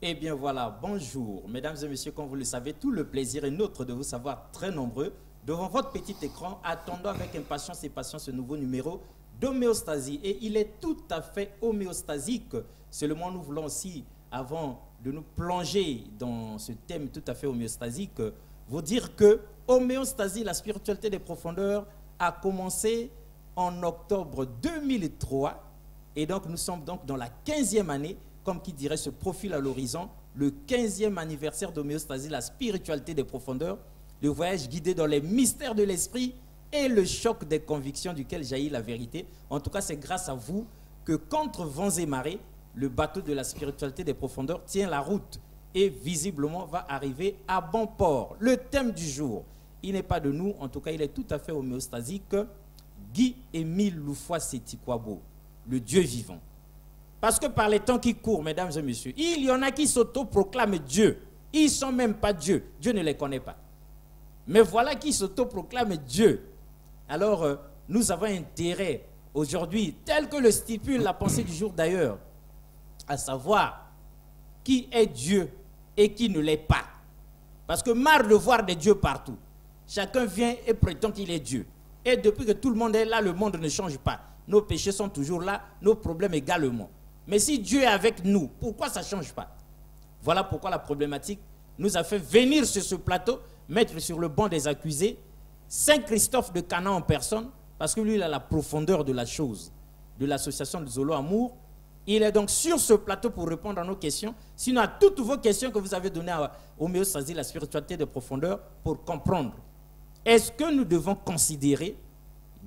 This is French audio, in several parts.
Eh bien voilà, bonjour. Mesdames et messieurs, comme vous le savez, tout le plaisir est nôtre de vous savoir très nombreux devant votre petit écran, attendant avec impatience et patience ce nouveau numéro d'homéostasie. Et il est tout à fait homéostasique. Seulement, nous voulons aussi, avant de nous plonger dans ce thème tout à fait homéostasique, vous dire que homéostasie, la spiritualité des profondeurs, a commencé en octobre 2003. Et donc, nous sommes donc dans la 15e année, comme qui dirait ce profil à l'horizon, le 15e anniversaire d'homéostasie, la spiritualité des profondeurs, le voyage guidé dans les mystères de l'esprit et le choc des convictions duquel jaillit la vérité. En tout cas, c'est grâce à vous que contre vents et marées, le bateau de la spiritualité des profondeurs tient la route et visiblement va arriver à bon port. Le thème du jour, il n'est pas de nous, en tout cas, il est tout à fait homéostasique. Guy-Émile Loufoua-Setikwabo, le Dieu vivant. Parce que par les temps qui courent, mesdames et messieurs, il y en a qui s'autoproclament Dieu. Ils ne sont même pas Dieu. Dieu ne les connaît pas. Mais voilà qui s'autoproclament Dieu. Alors, nous avons intérêt aujourd'hui, tel que le stipule la pensée du jour d'ailleurs, à savoir qui est Dieu et qui ne l'est pas. Parce que marre de voir des dieux partout. Chacun vient et prétend qu'il est Dieu. Et depuis que tout le monde est là, le monde ne change pas. Nos péchés sont toujours là, nos problèmes également. Mais si Dieu est avec nous, pourquoi ça ne change pas? Voilà pourquoi la problématique nous a fait venir sur ce plateau, mettre sur le banc des accusés, Saint Christophe de Cana en personne, parce que lui, il a la profondeur de la chose, de l'association de Zolo Amour. Il est donc sur ce plateau pour répondre à nos questions, sinon à toutes vos questions que vous avez données à homéostasie, la spiritualité de profondeur, pour comprendre. Est-ce que nous devons considérer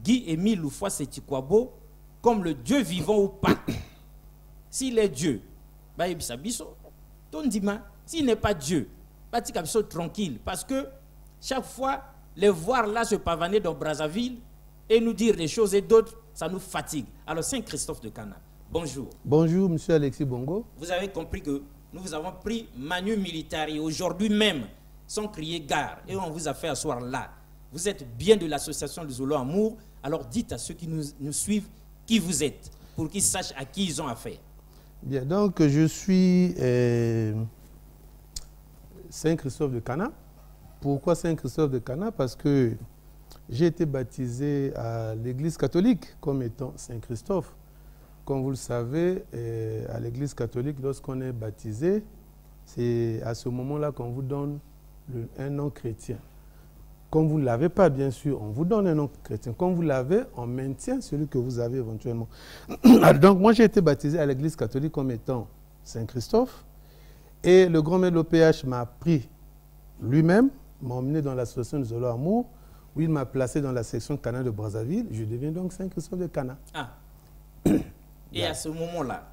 Guy-Émile Loufoua-Setikwabo comme le Dieu vivant ou pas? S'il est Dieu, s'il n'est pas Dieu, tranquille. Parce que chaque fois, les voir là se pavaner dans Brazzaville et nous dire des choses et d'autres, ça nous fatigue. Alors, Saint Christophe de Cana, bonjour. Bonjour, monsieur Alexis Bongo. Vous avez compris que nous vous avons pris Manu Militari aujourd'hui même, sans crier gare, et on vous a fait asseoir là. Vous êtes bien de l'association de Zolo Amour, alors dites à ceux qui nous suivent qui vous êtes, pour qu'ils sachent à qui ils ont affaire. Bien, donc je suis Saint Christophe de Cana. Pourquoi Saint Christophe de Cana? Parce que j'ai été baptisé à l'église catholique comme étant Saint Christophe. Comme vous le savez, à l'église catholique, lorsqu'on est baptisé, c'est à ce moment-là qu'on vous donne un nom chrétien. Comme vous ne l'avez pas, bien sûr, on vous donne un nom chrétien. Comme vous l'avez, on maintient celui que vous avez éventuellement. Donc, moi, j'ai été baptisé à l'église catholique comme étant Saint Christophe. Et le grand maître de l'OPH m'a pris lui-même, m'a emmené dans l'association de Zolo Amour, où il m'a placé dans la section Cana de Brazzaville. Je deviens donc Saint Christophe de Cana. Ah. Et à ce moment-là,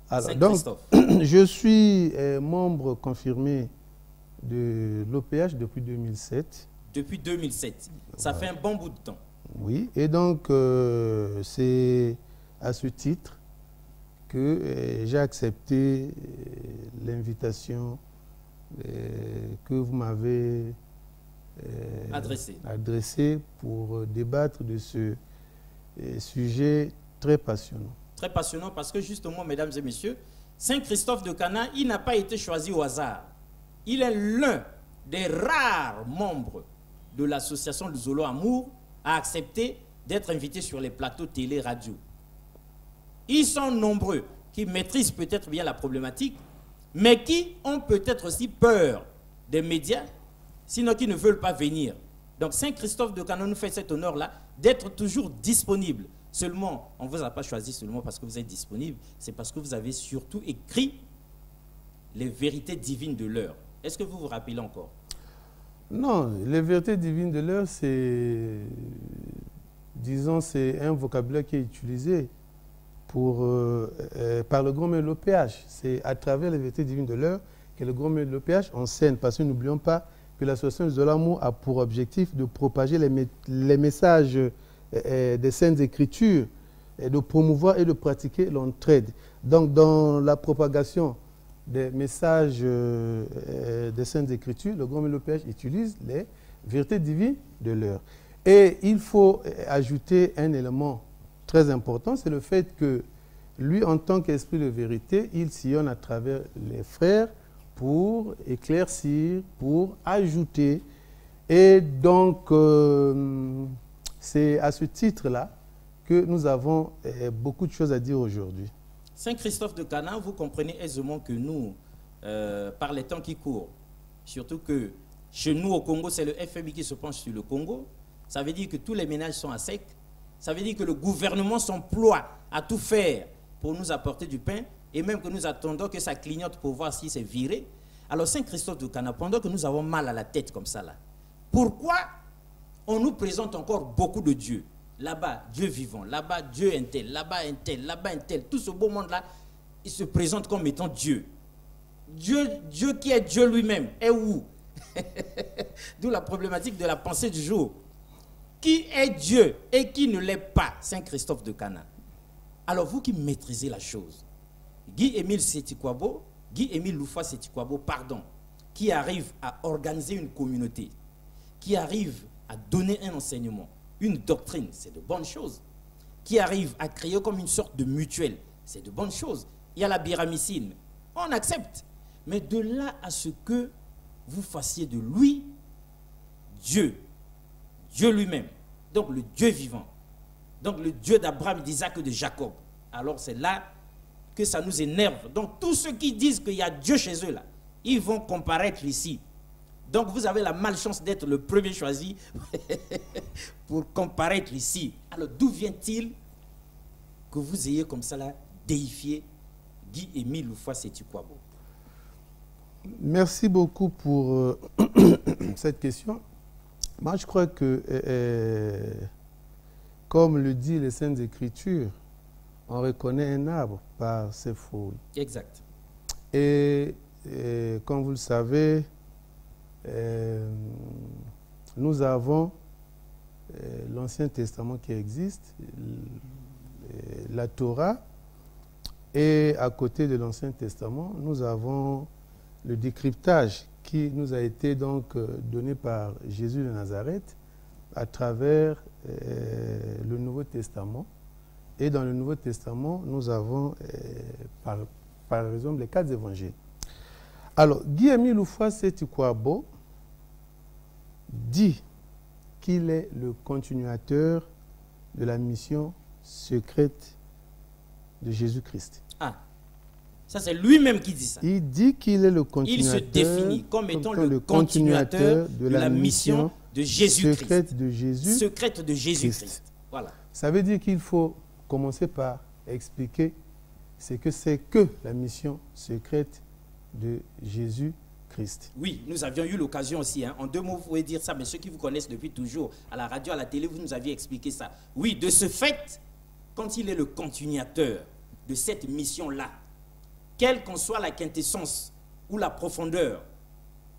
alors, Saint donc, Christophe. Je suis membre confirmé de l'OPH depuis 2007. Depuis 2007. Ça fait un bon bout de temps. Oui, et donc c'est à ce titre que j'ai accepté l'invitation que vous m'avez adressée pour débattre de ce sujet très passionnant. Très passionnant parce que justement, mesdames et messieurs, Saint Christophe de Cana, il n'a pas été choisi au hasard. Il est l'un des rares membres de l'association de Zolo Amour à accepter d'être invité sur les plateaux télé-radio. Ils sont nombreux qui maîtrisent peut-être bien la problématique, mais qui ont peut-être aussi peur des médias, sinon qui ne veulent pas venir. Donc Saint Christophe de Cana nous fait cet honneur-là d'être toujours disponible. Seulement, on ne vous a pas choisi seulement parce que vous êtes disponible, c'est parce que vous avez surtout écrit les vérités divines de l'heure. Est-ce que vous vous rappelez encore? Non, les vérités divines de l'heure, c'est, disons, c'est un vocabulaire qui est utilisé par le grand maître de l'OPH. C'est à travers les vérités divines de l'heure que le grand maître de l'OPH enseigne. Parce que n'oublions pas que l'association de l'amour a pour objectif de propager les messages des Saintes Écritures, et de promouvoir et de pratiquer l'entraide. Donc, dans la propagation des messages des Saintes Écritures, le grand maître de l'OPH utilise les vérités divines de l'heure. Et il faut ajouter un élément très important, c'est le fait que lui, en tant qu'esprit de vérité, il sillonne à travers les frères pour éclaircir, pour ajouter. Et donc, c'est à ce titre-là que nous avons beaucoup de choses à dire aujourd'hui. Saint Christophe de Cana, vous comprenez aisément que nous, par les temps qui courent, surtout que chez nous au Congo, c'est le FMI qui se penche sur le Congo, ça veut dire que tous les ménages sont à sec, ça veut dire que le gouvernement s'emploie à tout faire pour nous apporter du pain, et même que nous attendons que ça clignote pour voir si c'est viré. Alors Saint Christophe de Cana, pendant que nous avons mal à la tête comme ça, là, pourquoi on nous présente encore beaucoup de dieux? Là-bas, Dieu vivant, là-bas, Dieu un tel, là-bas un tel, là-bas un tel. Tout ce beau monde-là, il se présente comme étant Dieu. Dieu qui est Dieu lui-même, est où? D'où la problématique de la pensée du jour. Qui est Dieu et qui ne l'est pas? Saint Christophe de Cana. Alors vous qui maîtrisez la chose, Guy-Émile Sétikwabo, Guy-Émile Loufa Sétikwabo, pardon, qui arrive à organiser une communauté, qui arrive à donner un enseignement, une doctrine, c'est de bonnes choses. Qui arrive à créer comme une sorte de mutuelle, c'est de bonnes choses. Il y a la biramicine, on accepte. Mais de là à ce que vous fassiez de lui Dieu, Dieu lui-même, donc le Dieu vivant, donc le Dieu d'Abraham, d'Isaac et de Jacob, alors c'est là que ça nous énerve. Donc tous ceux qui disent qu'il y a Dieu chez eux là, ils vont comparaître ici. Donc vous avez la malchance d'être le premier choisi pour comparaître ici. Alors d'où vient-il que vous ayez comme ça là déifié Guy-Émile Loufa Sétikwabo? Merci beaucoup pour cette question. Moi je crois que, comme le dit les Saintes Écritures, on reconnaît un arbre par ses feuilles. Exact. Et comme vous le savez, nous avons l'Ancien Testament qui existe, la Torah, et à côté de l'Ancien Testament, nous avons le décryptage qui nous a été donc donné par Jésus de Nazareth à travers le Nouveau Testament. Et dans le Nouveau Testament, nous avons par exemple les 4 évangiles. Alors, Guy-Émile Loufa Sétikwabo dit qu'il est le continuateur de la mission secrète de Jésus-Christ. Ah, ça c'est lui-même qui dit ça. Il dit qu'il est le continuateur. Il se définit comme étant le continuateur de la mission de Jésus-Christ. Secrète de Jésus. Secrète de Jésus-Christ. Voilà. Ça veut dire qu'il faut commencer par expliquer ce que c'est que la mission secrète de Jésus-Christ. Oui, nous avions eu l'occasion aussi, hein. En 2 mots, vous pouvez dire ça, mais ceux qui vous connaissent depuis toujours, à la radio, à la télé, vous nous aviez expliqué ça. Oui, de ce fait, quand il est le continuateur de cette mission-là, quelle qu'en soit la quintessence, ou la profondeur,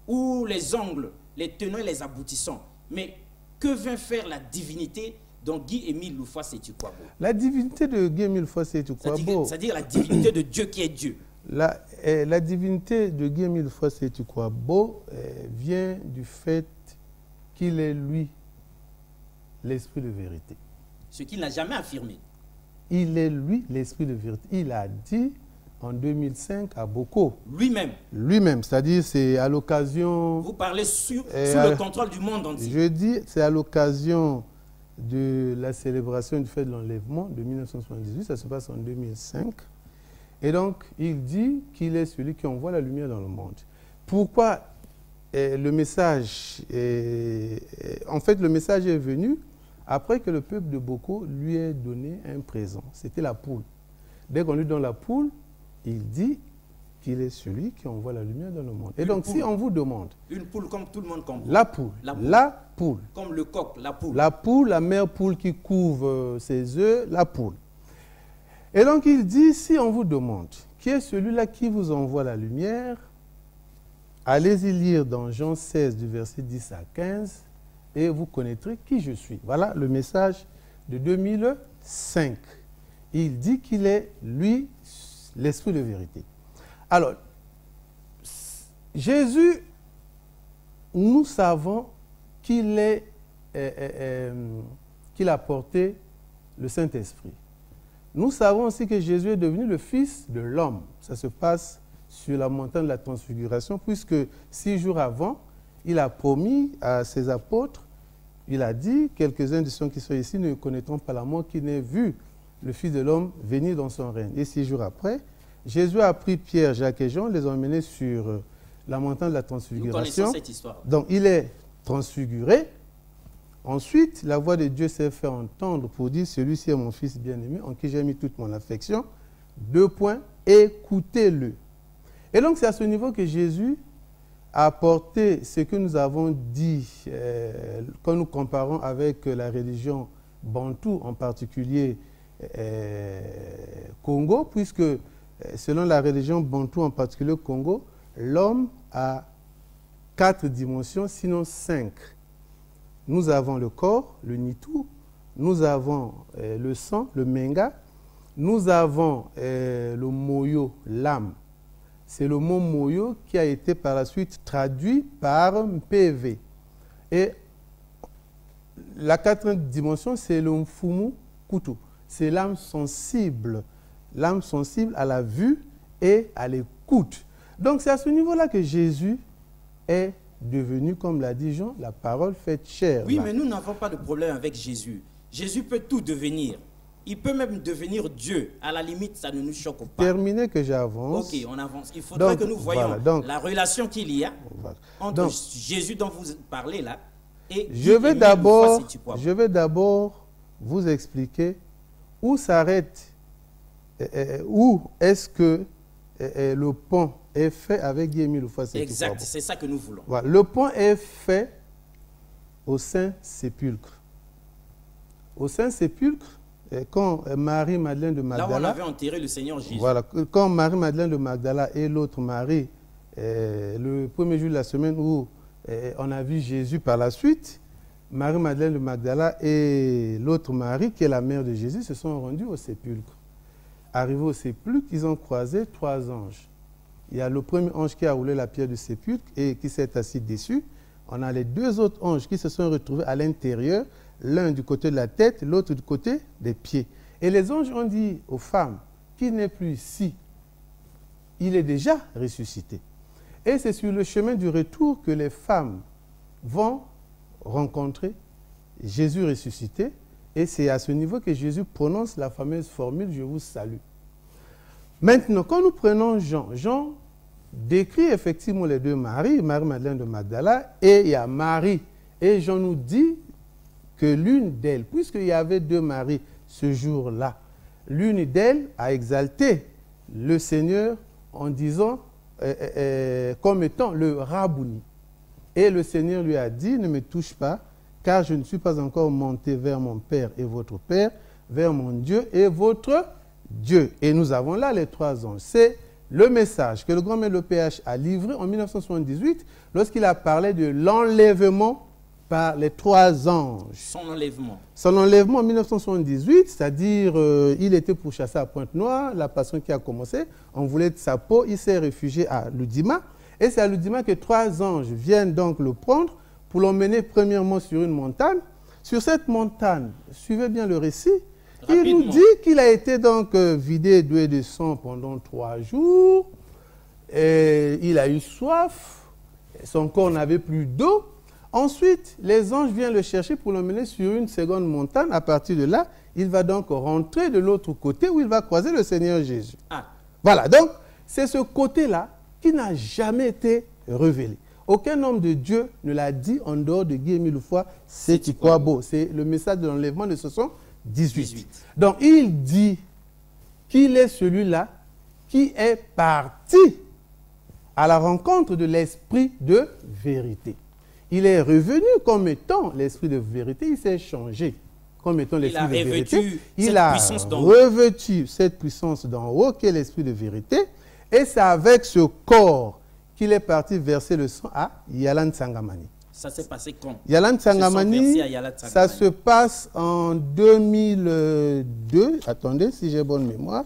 ou les angles, les tenants et les aboutissants, mais que vient faire la divinité dont Guy-Émile Loufa Sétikwabo? La divinité de Guy-Émile Loufa Sétikwabo, c'est-à-dire la divinité de Dieu qui est Dieu. La divinité de Guy-Émile Loufa Sétikwabo vient du fait qu'il est, lui, l'esprit de vérité. Ce qu'il n'a jamais affirmé. Il est, lui, l'esprit de vérité. Il a dit en 2005 à Boko. Lui-même. Lui-même, c'est-à-dire c'est à l'occasion... Vous parlez sous le contrôle du monde entier. Je dis, c'est à l'occasion de la célébration du fait de l'enlèvement de 1978, ça se passe en 2005. Et donc, il dit qu'il est celui qui envoie la lumière dans le monde. Pourquoi le message en fait, le message est venu après que le peuple de Boko lui ait donné un présent. C'était la poule. Dès qu'on lui donne la poule, il dit qu'il est celui qui envoie la lumière dans le monde. Et donc, si on vous demande... Une poule comme tout le monde comprend. La poule. La poule. Comme le coq, la poule. La poule, la mère poule qui couvre ses œufs, la poule. Et donc, il dit, si on vous demande qui est celui-là qui vous envoie la lumière, allez-y lire dans Jean 16, du verset 10 à 15, et vous connaîtrez qui je suis. Voilà le message de 2005. Il dit qu'il est, lui, l'esprit de vérité. Alors, Jésus, nous savons qu'il a porté le Saint-Esprit. Nous savons aussi que Jésus est devenu le Fils de l'homme. Ça se passe sur la montagne de la Transfiguration, puisque 6 jours avant, il a promis à ses apôtres, il a dit, quelques-uns de ceux qui sont ici ne connaîtront pas la mort, qui n'aient vu le Fils de l'homme venir dans son règne. Et 6 jours après, Jésus a pris Pierre, Jacques et Jean, les a emmenés sur la montagne de la Transfiguration. Nous connaissons cette histoire. Donc il est transfiguré. Ensuite, la voix de Dieu s'est fait entendre pour dire, celui-ci est mon Fils bien-aimé, en qui j'ai mis toute mon affection. 2 points, écoutez-le. Et donc c'est à ce niveau que Jésus a apporté ce que nous avons dit quand nous comparons avec la religion bantou, en particulier Congo, puisque selon la religion bantou, en particulier Congo, l'homme a 4 dimensions, sinon 5. Nous avons le corps, le nitou, nous avons le sang, le menga, nous avons le moyo, l'âme. C'est le mot moyo qui a été par la suite traduit par PV. Et la 4e dimension, c'est le mfumu kutu. C'est l'âme sensible à la vue et à l'écoute. Donc c'est à ce niveau-là que Jésus est devenu, comme l'a dit Jean, la parole faite chair. Oui, mais nous n'avons pas de problème avec Jésus. Jésus peut tout devenir. Il peut même devenir Dieu. À la limite, ça ne nous choque pas. Terminé que j'avance. Ok, on avance. Il faudrait que nous voyions la relation qu'il y a entre Jésus dont vous parlez là et je vais d'abord vous expliquer où s'arrête, où est-ce que le pont est fait avec Guillemille Loufa. Exact, c'est ça que nous voulons. Voilà. Le pont est fait au Saint-Sépulcre. Au Saint-Sépulcre, quand Marie-Madeleine de Magdala... Là où on avait enterré le Seigneur Jésus. Voilà, quand Marie-Madeleine de Magdala et l'autre Marie, le premier jour de la semaine où on a vu Jésus par la suite, Marie-Madeleine de Magdala et l'autre Marie, qui est la mère de Jésus, se sont rendus au sépulcre. Arrivés au sépulcre, ils ont croisé 3 anges. Il y a le premier ange qui a roulé la pierre du sépulcre et qui s'est assis dessus. On a les 2 autres anges qui se sont retrouvés à l'intérieur, l'un du côté de la tête, l'autre du côté des pieds. Et les anges ont dit aux femmes qu'il n'est plus ici. Il est déjà ressuscité. Et c'est sur le chemin du retour que les femmes vont rencontrer Jésus ressuscité. Et c'est à ce niveau que Jésus prononce la fameuse formule « Je vous salue ». Maintenant, quand nous prenons Jean, Jean décrit effectivement les 2 Maries, Marie-Madeleine de Magdala, et il y a Marie. Et Jean nous dit que l'une d'elles, puisqu'il y avait 2 Maries ce jour-là, l'une d'elles a exalté le Seigneur en disant, comme étant le Rabouni. Et le Seigneur lui a dit, ne me touche pas, car je ne suis pas encore monté vers mon Père et votre Père, vers mon Dieu et votre Dieu. Et nous avons là les 3 anges. C'est le message que le grand maître de l'OPH a livré en 1978 lorsqu'il a parlé de l'enlèvement par les 3 anges. Son enlèvement. Son enlèvement en 1978, c'est-à-dire il était pourchassé à Pointe-Noire, la passion qui a commencé, on voulait de sa peau, il s'est réfugié à Ludima. Et c'est à Ludima que 3 anges viennent donc le prendre pour l'emmener premièrement sur une montagne. Sur cette montagne, suivez bien le récit, il nous dit qu'il a été donc vidé d'eau et de sang pendant 3 jours. Et il a eu soif, son corps n'avait plus d'eau. Ensuite, les anges viennent le chercher pour l'emmener sur une seconde montagne. À partir de là, il va donc rentrer de l'autre côté où il va croiser le Seigneur Jésus. Voilà, donc c'est ce côté-là qui n'a jamais été révélé. Aucun homme de Dieu ne l'a dit en dehors de Guy-Émile Loufoy, c'est Tikwabo. C'est le message de l'enlèvement de 78. Donc il dit qu'il est celui-là qui est parti à la rencontre de l'esprit de vérité. Il est revenu comme étant l'esprit de vérité, il s'est changé comme étant l'esprit de vérité. Il a revêtu cette puissance d'en haut qui est l'esprit de vérité. Et c'est avec ce corps qu'il est parti verser le sang à Yalan Tsangamani. Ça s'est passé quand? Yalan Tsangamani, ça se passe en 2002. Attendez, si j'ai bonne mémoire.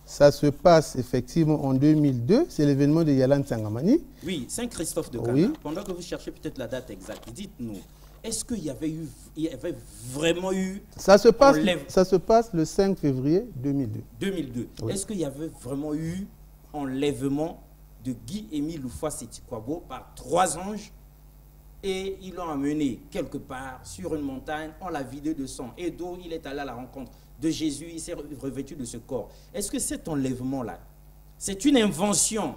Ça se passe effectivement en 2002. C'est l'événement de Yalan Tsangamani. Oui, Saint-Christophe de Cana. Oui. Pendant que vous cherchez peut-être la date exacte, dites-nous, est-ce qu'il y avait vraiment eu... Ça se passe le 5 février 2002. 2002. Oui. Est-ce qu'il y avait vraiment eu enlèvement de Guy-Émile Loufoua-Seti-Kwabo par 3 anges et ils l'ont amené quelque part sur une montagne, on l'a vidé de sang et d'eau, il est allé à la rencontre de Jésus, il s'est revêtu de ce corps. Est-ce que cet enlèvement-là, c'est une invention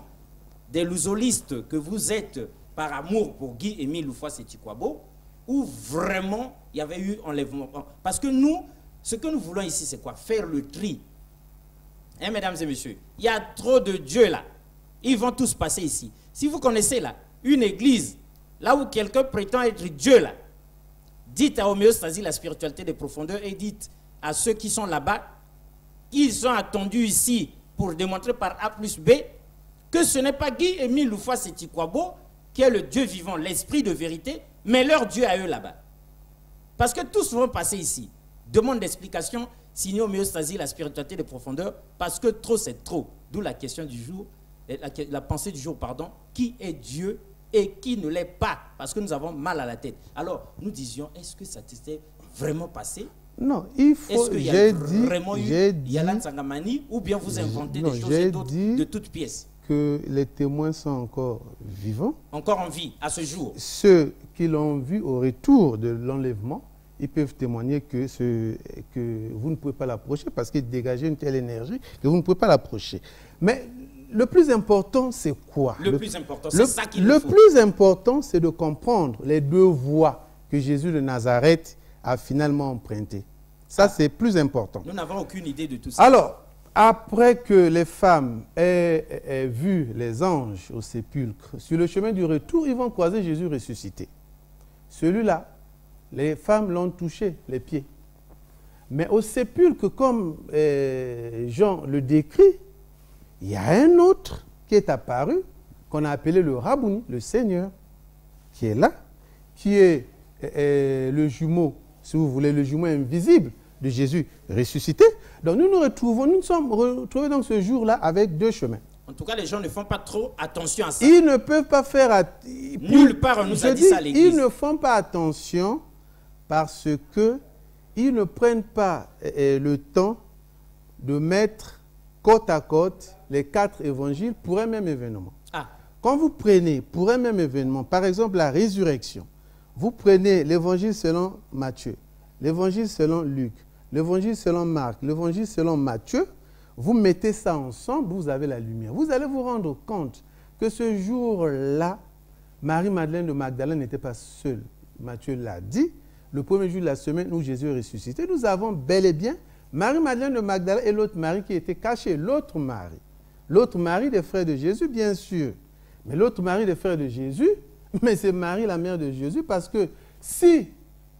des lousolistes que vous êtes par amour pour Guy-Émile Loufoua-Seti-Kwabo ou vraiment il y avait eu enlèvement? Parce que nous, ce que nous voulons ici, c'est quoi? Faire le tri. Hein, mesdames et messieurs, il y a trop de dieux là. Ils vont tous passer ici. Si vous connaissez là, une église, là où quelqu'un prétend être Dieu là, dites à homéostasie la spiritualité des profondeurs et dites à ceux qui sont là-bas, ils ont attendu ici pour démontrer par A plus B que ce n'est pas Guy-Émile Loufoua-Seti-Kwabo qui est le Dieu vivant, l'esprit de vérité, mais leur Dieu à eux là-bas. Parce que tous vont passer ici. Demande d'explication, signez homéostasie la spiritualité des profondeurs, parce que trop c'est trop. D'où la question du jour, la pensée du jour, pardon, qui est Dieu et qui ne l'est pas, parce que nous avons mal à la tête. Alors, nous disions, est-ce que ça s'était vraiment passé? Non, il faut... Est-ce qu'il y a vraiment eu Yalan Sangamani, ou bien vous inventez des choses et d'autres de toutes pièces? Que les témoins sont encore vivants. Encore en vie, à ce jour. Ceux qui l'ont vu au retour de l'enlèvement, ils peuvent témoigner que vous ne pouvez pas l'approcher parce qu'il dégageait une telle énergie que vous ne pouvez pas l'approcher. Mais le plus important, c'est quoi? Le plus important, c'est ça qu'il faut. Le plus important, c'est de comprendre les 2 voies que Jésus de Nazareth a finalement empruntées. Ça, c'est plus important. Nous n'avons aucune idée de tout ça. Alors, après que les femmes aient vu les anges au sépulcre, sur le chemin du retour, ils vont croiser Jésus ressuscité. Celui-là, les femmes l'ont touché, les pieds. Mais au sépulcre, comme Jean le décrit, il y a un autre qui est apparu, qu'on a appelé le Rabouni, le Seigneur, qui est là, qui est le jumeau, si vous voulez, le jumeau invisible de Jésus ressuscité. Donc nous nous sommes retrouvés dans ce jour-là avec 2 chemins. En tout cas, les gens ne font pas trop attention à ça. Ils ne peuvent pas faire... Nulle part on nous a dit ça à l'église. Ils ne font pas attention parce qu'ils ne prennent pas le temps de mettre côte à côte les 4 évangiles pour un même événement. Ah. Quand vous prenez pour un même événement, par exemple la résurrection, vous prenez l'évangile selon Matthieu, l'évangile selon Luc, l'évangile selon Marc, l'évangile selon Matthieu, vous mettez ça ensemble, vous avez la lumière. Vous allez vous rendre compte que ce jour-là, Marie-Madeleine de Magdala n'était pas seule. Matthieu l'a dit, le premier jour de la semaine où Jésus est ressuscité, nous avons bel et bien Marie-Madeleine de Magdala et l'autre Marie qui était cachée, l'autre Marie des frères de Jésus, bien sûr. Mais l'autre Marie des frères de Jésus, mais c'est Marie la mère de Jésus, parce que si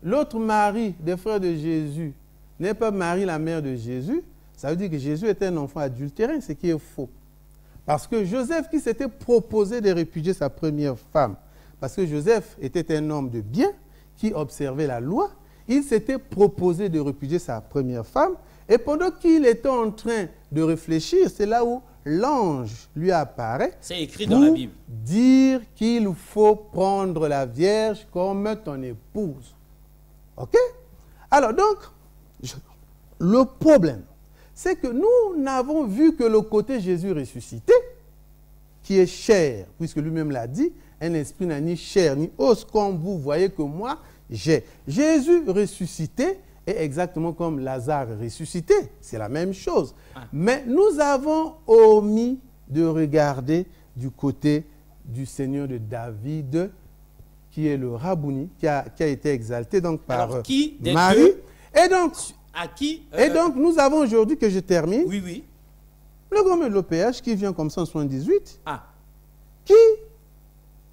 l'autre Marie des frères de Jésus n'est pas Marie la mère de Jésus, ça veut dire que Jésus était un enfant adultérin, ce qui est faux. Parce que Joseph qui s'était proposé de répudier sa première femme, parce que Joseph était un homme de bien, qui observait la loi, il s'était proposé de répudier sa première femme, et pendant qu'il était en train de réfléchir, c'est là où l'ange lui apparaît. C'est écrit dans la Bible. Dire qu'il faut prendre la Vierge comme ton épouse. OK? Alors donc, le problème, c'est que nous n'avons vu que le côté Jésus ressuscité, qui est chair, puisque lui-même l'a dit, un esprit n'a ni chair ni os, comme vous voyez que moi, j'ai. Jésus ressuscité est exactement comme Lazare ressuscité, c'est la même chose. Mais nous avons omis de regarder du côté du Seigneur de David, qui est le Rabouni, qui a été exalté donc par Marie. Et donc, à qui et donc, nous avons aujourd'hui, que je termine, oui, oui, le grand maître de l'OPH qui vient comme ça en 78, qui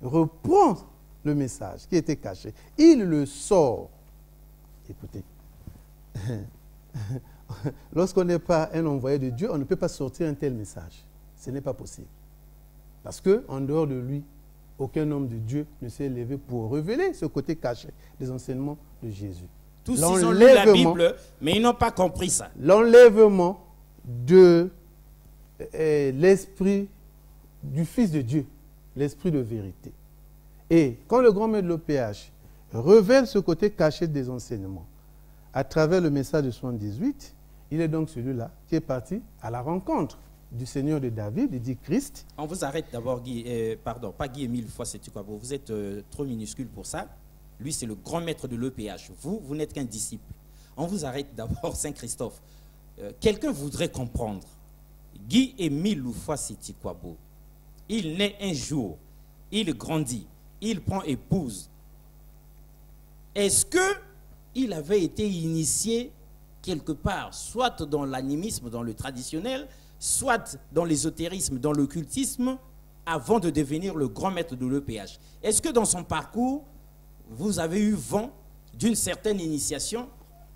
reprend le message qui était caché. Il le sort. Écoutez, lorsqu'on n'est pas un envoyé de Dieu, on ne peut pas sortir un tel message. Ce n'est pas possible. Parce qu'en dehors de lui, aucun homme de Dieu ne s'est levé pour révéler ce côté caché des enseignements de Jésus. Tous ils ont lu la Bible, mais ils n'ont pas compris ça. L'enlèvement de l'esprit du Fils de Dieu, l'esprit de vérité. Et quand le grand maître de l'OPH révèle ce côté caché des enseignements. À travers le message de 78, il est donc celui-là qui est parti à la rencontre du Seigneur de David, il dit Christ. On vous arrête d'abord, Guy, pardon, pas Guy-Émile Foix-Sétiquabo, vous êtes trop minuscule pour ça. Lui, c'est le grand maître de l'EPH. Vous n'êtes qu'un disciple. On vous arrête d'abord, Saint-Christophe. Quelqu'un voudrait comprendre. Guy-Émile Foix-Sétiquabo, il naît un jour, il grandit, il prend épouse. Est-ce qu'il avait été initié quelque part, soit dans l'animisme, dans le traditionnel, soit dans l'ésotérisme, dans l'occultisme, avant de devenir le grand maître de l'EPH? Est-ce que dans son parcours, vous avez eu vent d'une certaine initiation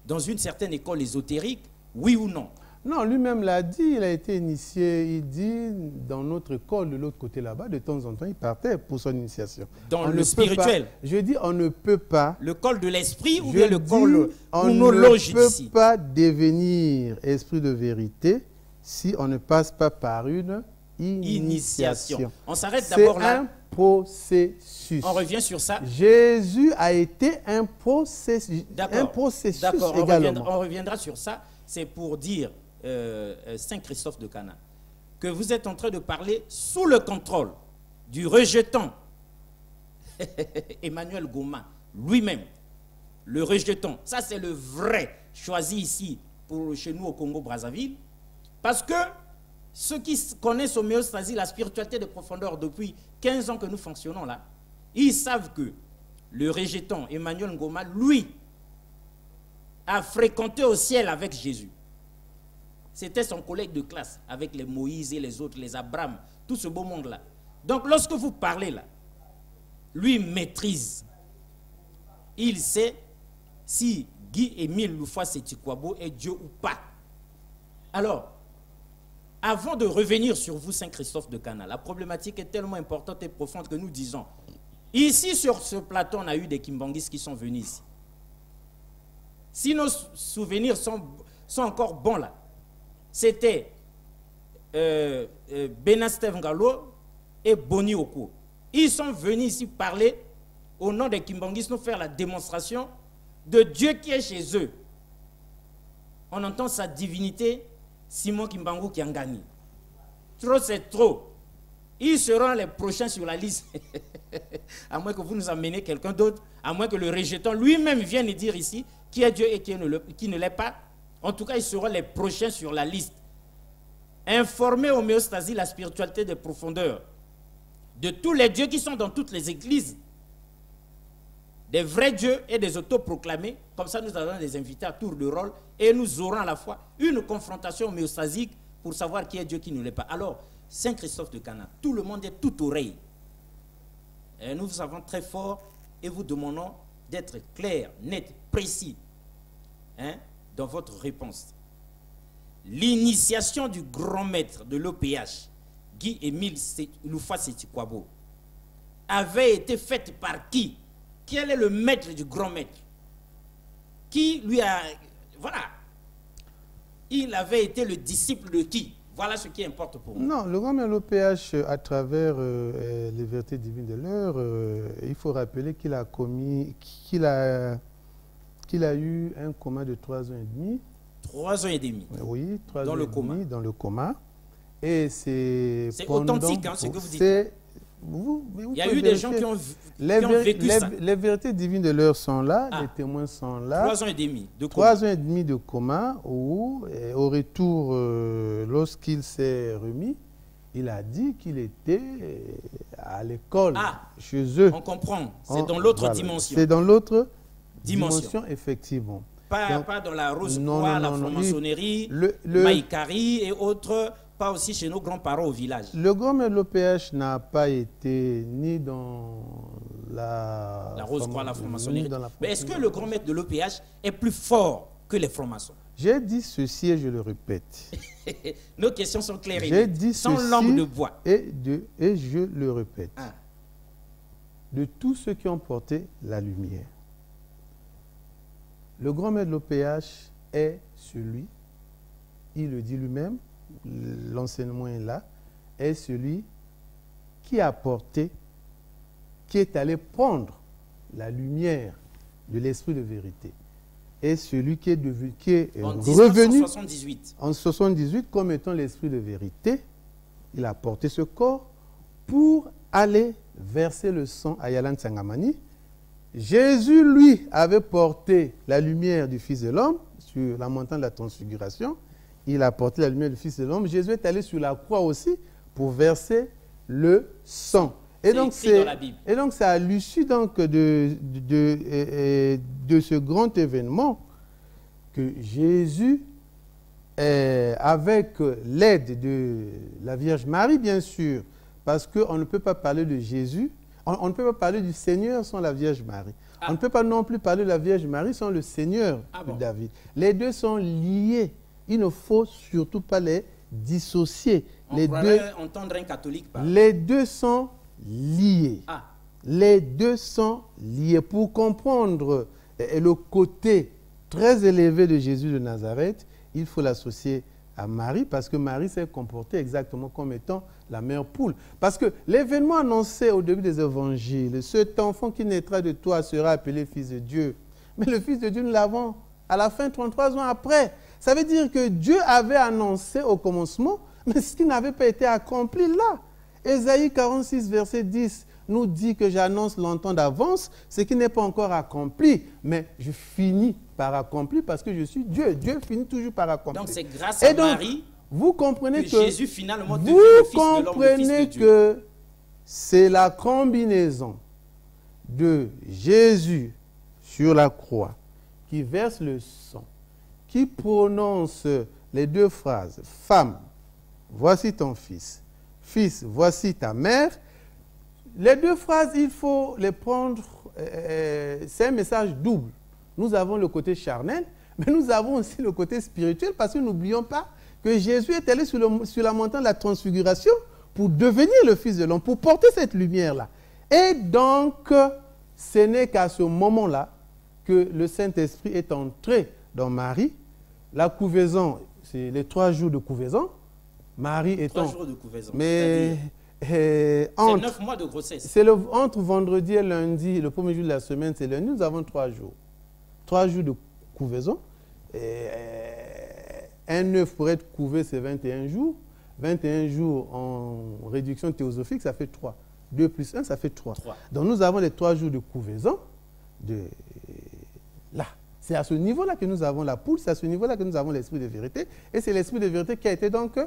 dans une certaine école ésotérique, oui ou non? Non, lui-même l'a dit, il a été initié, il dit, dans notre école de l'autre côté là-bas, de temps en temps, il partait pour son initiation. Dans le spirituel? Je dis, on ne peut pas... Le col de l'esprit ou bien le col on nos loges ne d'ici? peut pas devenir esprit de vérité si on ne passe pas par une initiation. On s'arrête d'abord là. C'est un processus. On revient sur ça. Jésus a été un processus également. On reviendra sur ça. C'est pour dire, Saint Christophe de Cana, que vous êtes en train de parler sous le contrôle du rejetant Emmanuel Goma lui-même. Le rejetant, ça c'est le vrai choisi ici pour chez nous au Congo-Brazzaville. Parce que ceux qui connaissent l'homéostasie, la spiritualité de profondeur depuis 15 ans que nous fonctionnons là, ils savent que le rejetant Emmanuel Ngoma, lui, a fréquenté au ciel avec Jésus. C'était son collègue de classe avec les Moïse et les autres, les Abraham, tout ce beau monde-là. Donc lorsque vous parlez là, lui maîtrise. Il sait si Guy-Émile Foix-Sétiquabo est Dieu ou pas. Alors, avant de revenir sur vous, Saint-Christophe de Cana, la problématique est tellement importante et profonde que nous disons, ici sur ce plateau, on a eu des Kimbanguistes qui sont venus ici. Si nos souvenirs sont encore bons là, c'était Benastev Ngalo et Boni Oko. Ils sont venus ici parler au nom des Kimbanguistes, nous faire la démonstration de Dieu qui est chez eux. On entend sa divinité, Simon Kimbangu Kiangani. Trop, c'est trop. Ils seront les prochains sur la liste. À moins que vous nous ameniez quelqu'un d'autre, à moins que le rejetant lui-même vienne dire ici qui est Dieu et qui ne l'est pas. En tout cas, ils seront les prochains sur la liste. Informer homéostasie, la spiritualité des profondeurs, de tous les dieux qui sont dans toutes les églises, des vrais dieux et des autoproclamés. Comme ça, nous allons les inviter à tour de rôle et nous aurons à la fois une confrontation homéostasique pour savoir qui est Dieu, qui ne l'est pas. Alors, Saint Christophe de Cana, tout le monde est tout oreille. Et nous vous avons très fort et vous demandons d'être clair, net, précis dans votre réponse. L'initiation du grand maître de l'OPH, Guy-Émile Foix-Sétiquabo, avait été faite par qui? Quel est le maître du grand maître? Qui lui a... Voilà. Il avait été le disciple de qui? Voilà ce qui importe pour nous. Non, le grand maître de l'OPH, à travers les vérités divines de l'heure, il faut rappeler qu'il a eu un coma de 3 ans et demi. 3 ans et demi. Oui, 3 dans ans le et coma. demi dans le coma. Et c'est authentique, hein, ce que vous dites. Il y a eu des gens qui ont vécu ça. Les vérités divines de l'heure sont là, les témoins sont là. 3 ans et demi de coma. 3 ans et demi de coma, où, au retour, lorsqu'il s'est remis, il a dit qu'il était à l'école, chez eux. On comprend, c'est dans l'autre dimension. C'est dans l'autre dimension, effectivement. Pas dans la rose-croix, la franc-maçonnerie, Maïkari et autres, pas aussi chez nos grands-parents au village. Le grand maître de l'OPH n'a pas été ni dans la rose-croix, la franc-maçonnerie. Mais est-ce que le grand maître de l'OPH est plus fort que les francs-maçons? J'ai dit ceci et je le répète. Nos questions sont claires. J'ai dit sans ceci langue de bois. Et je le répète. De tous ceux qui ont porté la lumière, le grand maître de l'OPH est celui, il le dit lui-même, l'enseignement est là, est celui qui a porté, qui est allé prendre la lumière de l'esprit de vérité. Et celui qui est En revenu 1978. en 78 comme étant l'esprit de vérité, il a porté ce corps pour aller verser le sang à Yalan Sangamani. Jésus, lui, avait porté la lumière du Fils de l'homme sur la montagne de la transfiguration. Il a porté la lumière du Fils de l'homme. Jésus est allé sur la croix aussi pour verser le sang. Et donc, c'est à l'issue de ce grand événement que Jésus, avec l'aide de la Vierge Marie, bien sûr, parce qu'on ne peut pas parler de Jésus, on ne peut pas parler du Seigneur sans la Vierge Marie. On ne peut pas non plus parler de la Vierge Marie sans le Seigneur de David. Les deux sont liés. Il ne faut surtout pas les dissocier. Entendre un catholique parler. Les deux sont liés. Les deux sont liés. Pour comprendre le côté très élevé de Jésus de Nazareth, il faut l'associer à Marie, parce que Marie s'est comportée exactement comme étant la mère poule. Parce que l'événement annoncé au début des évangiles, cet enfant qui naîtra de toi sera appelé Fils de Dieu. Mais le Fils de Dieu, nous l'avons à la fin, 33 ans après. Ça veut dire que Dieu avait annoncé au commencement, mais ce qui n'avait pas été accompli là. Ésaïe 46, verset 10, nous dit que j'annonce longtemps d'avance ce qui n'est pas encore accompli, mais je finis par accomplir parce que je suis Dieu. Dieu finit toujours par accomplir. Donc c'est grâce à Marie vous comprenez que Jésus finalement devient le Fils de l'homme, le Fils de Dieu. Que c'est la combinaison de Jésus sur la croix qui verse le sang, qui prononce les deux phrases. Femme, voici ton fils. Fils, voici ta mère. Les deux phrases, il faut les prendre, c'est un message double. Nous avons le côté charnel, mais nous avons aussi le côté spirituel, parce que n'oublions pas que Jésus est allé sur la montagne de la transfiguration pour devenir le Fils de l'homme, pour porter cette lumière-là. Et donc, ce n'est qu'à ce moment-là que le Saint-Esprit est entré dans Marie. La couvaison, c'est les 3 jours de couvaison. Marie étant... 3 jours de couvaison. Mais... c'est 9 mois de grossesse. C'est entre vendredi et lundi, le premier jour de la semaine, c'est lundi, nous avons 3 jours. 3 jours de couvaison. Un œuf pour être couvé, c'est 21 jours. 21 jours en réduction théosophique, ça fait 3. 2 plus 1, ça fait 3. Donc nous avons les 3 jours de couvaison. Là. C'est à ce niveau-là que nous avons la poule, c'est à ce niveau-là que nous avons l'esprit de vérité. Et c'est l'esprit de vérité qui a été donc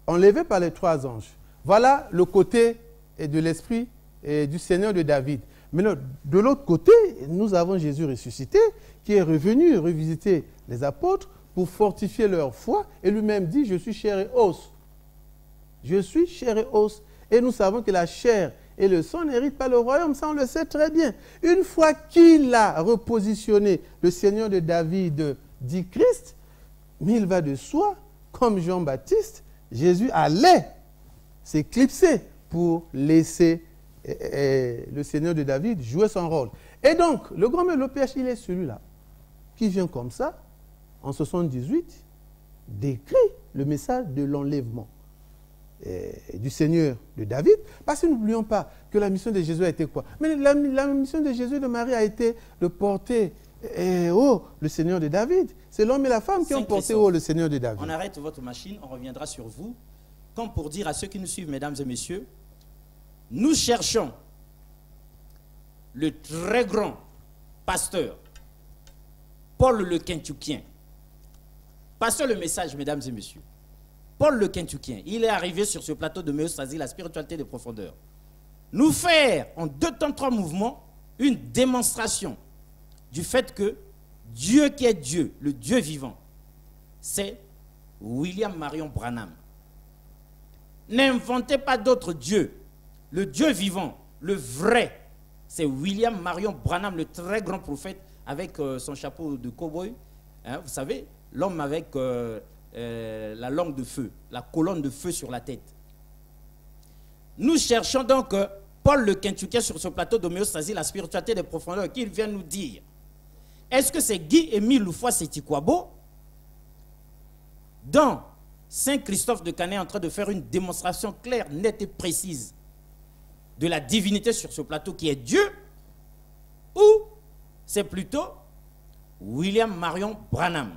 enlevé par les 3 anges. Voilà le côté de l'esprit du Seigneur de David. Mais de l'autre côté, nous avons Jésus ressuscité qui est revenu revisiter les apôtres pour fortifier leur foi. Et lui-même dit, je suis chair et os. Je suis chair et os. Et nous savons que la chair et le sang n'héritent pas le royaume. Ça, on le sait très bien. Une fois qu'il a repositionné le Seigneur de David dit Christ, mais il va de soi, comme Jean-Baptiste, Jésus allait s'éclipser pour laisser le Seigneur de David jouer son rôle. Et donc, le grand Mélopèche, il est celui-là qui vient comme ça, en 78, décrit le message de l'enlèvement du Seigneur de David, parce que n'oublions pas que la mission de Jésus a été quoi? Mais la mission de Jésus et de Marie a été de porter haut le Seigneur de David. C'est l'homme et la femme qui ont porté haut le Seigneur de David. On arrête votre machine, on reviendra sur vous. Comme pour dire à ceux qui nous suivent, mesdames et messieurs, nous cherchons le très grand pasteur Paul le Kentuckien. Passons le message, mesdames et messieurs. Paul le Kentuckien, il est arrivé sur ce plateau de Méostasie, la spiritualité des profondeurs. Nous faire en 2 temps 3 mouvements une démonstration du fait que Dieu qui est Dieu, le Dieu vivant, c'est William Marion Branham. N'inventez pas d'autre Dieu. Le Dieu vivant, le vrai, c'est William Marion Branham, le très grand prophète avec son chapeau de cow-boy. Hein, vous savez, l'homme avec la langue de feu, la colonne de feu sur la tête. Nous cherchons donc Paul le Kentuckien sur ce plateau d'homéostasie, la spiritualité des profondeurs, qu'il vient nous dire. Est-ce que c'est Guy-Émile Loufois-Sétikwabo dans Saint-Christophe de Canet en train de faire une démonstration claire, nette et précise de la divinité sur ce plateau qui est Dieu, ou c'est plutôt William Marion Branham.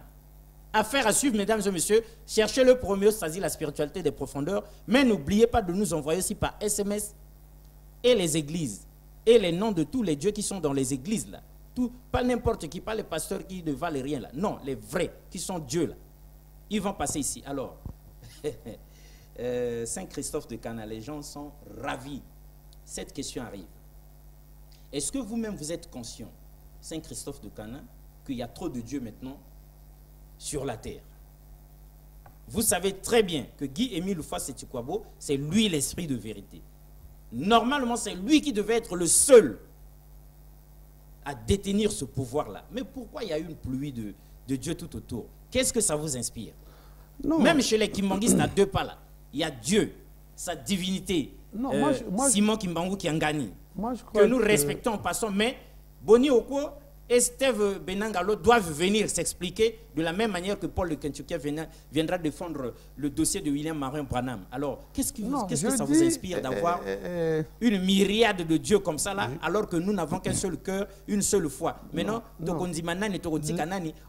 Affaire à suivre, mesdames et messieurs. Cherchez le premier homéostasie, la spiritualité des profondeurs. Mais n'oubliez pas de nous envoyer aussi par SMS et les églises. Et les noms de tous les dieux qui sont dans les églises là. Tout, pas n'importe qui, pas les pasteurs qui ne valent rien là. Non, les vrais qui sont dieux là. Ils vont passer ici. Alors, Saint-Christophe de Cana, les gens sont ravis. Cette question arrive. Est-ce que vous-même vous êtes conscient, Saint-Christophe de Cana, qu'il y a trop de dieux maintenant sur la terre? Vous savez très bien que Guy-Émile Houphouët-Sétiquabo, c'est lui l'esprit de vérité. Normalement, c'est lui qui devait être le seul à détenir ce pouvoir-là. Mais pourquoi il y a une pluie de Dieu tout autour? Qu'est-ce que ça vous inspire? Non. Même chez les kimbanguistes à deux pas là, il y a Dieu, sa divinité, non, Simon Kimbangu Kiangani, que nous respectons en passant, mais Boni Oko et Steve Benangalo doivent venir s'expliquer de la même manière que Paul de Kentucky viendra défendre le dossier de William Marion Branham. Alors, qu'est-ce que ça vous inspire d'avoir une myriade de dieux comme ça là, alors que nous n'avons qu'un seul cœur, une seule foi? Maintenant,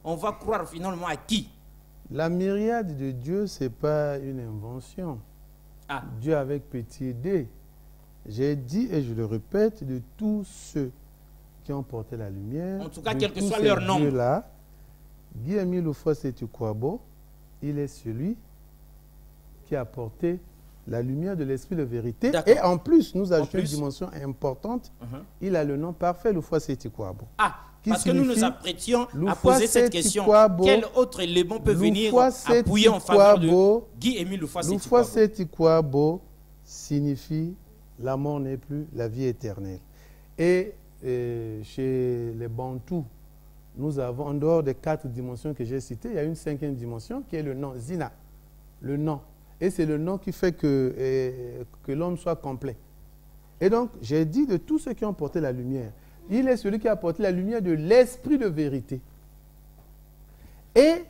on va croire finalement à qui? La myriade de dieux, ce n'est pas une invention. Ah. Dieu avec petit d. J'ai dit et je le répète, de tous ceux qui ont porté la lumière, en tout cas, quel que soit leur nom. Guy-Émile Houphouët-Sétiquabo, il est celui qui a porté la lumière de l'esprit de vérité. Et en plus, nous ajoutons une dimension importante, il a le nom parfait, Houphouët-Sétiquabo. Ah, parce que nous nous apprêtions à poser cette question. Quel autre élément peut venir appuyer en faveur de Guy-Émile Houphouët-Sétiquabo? Houphouët-Sétiquabo signifie la mort n'est plus, la vie éternelle. Et chez les Bantous, nous avons, en dehors des 4 dimensions que j'ai citées, il y a une 5e dimension qui est le nom, Zina, le nom. Et c'est le nom qui fait que l'homme soit complet. Et donc, j'ai dit de tous ceux qui ont porté la lumière, il est celui qui a porté la lumière de l'esprit de vérité. Et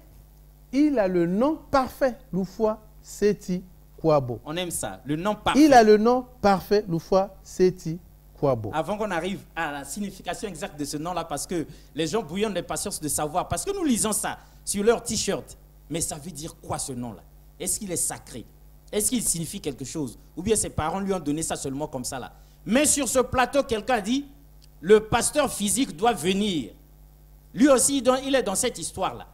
il a le nom parfait, Houphouët-Sétiquabo. On aime ça, le nom parfait. Il a le nom parfait, Houphouët-Sétiquabo. Avant qu'on arrive à la signification exacte de ce nom-là, parce que les gens bouillonnent d'impatience de savoir, parce que nous lisons ça sur leur t-shirt. Mais ça veut dire quoi ce nom-là? Est-ce qu'il est sacré? Est-ce qu'il signifie quelque chose? Ou bien ses parents lui ont donné ça seulement comme ça là? Mais sur ce plateau, quelqu'un a dit, le pasteur physique doit venir. Lui aussi, il est dans cette histoire-là.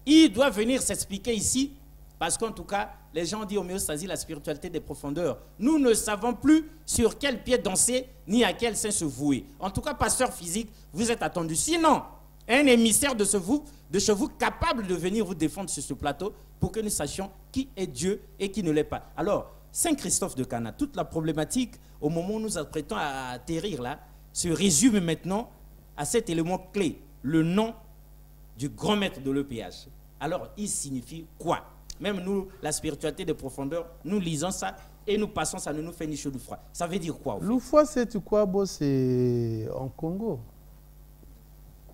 Il doit venir s'expliquer ici, parce qu'en tout cas, les gens disent homéostasie, la spiritualité des profondeurs. Nous ne savons plus sur quel pied danser, ni à quel sein se vouer. En tout cas, pasteur physique, vous êtes attendu. Sinon, un émissaire de chez vous capable de venir vous défendre sur ce plateau pour que nous sachions qui est Dieu et qui ne l'est pas. Alors, Saint-Christophe de Cana, toute la problématique, au moment où nous apprêtons à atterrir là, se résume maintenant à cet élément clé, le nom du grand maître de l'EPH. Alors, il signifie quoi? Même nous, la spiritualité des profondeurs, nous lisons ça et nous passons, ça ne nous fait ni chaud ni froid. Ça veut dire quoi? Houphouët-Sétiquabo, c'est en Congo.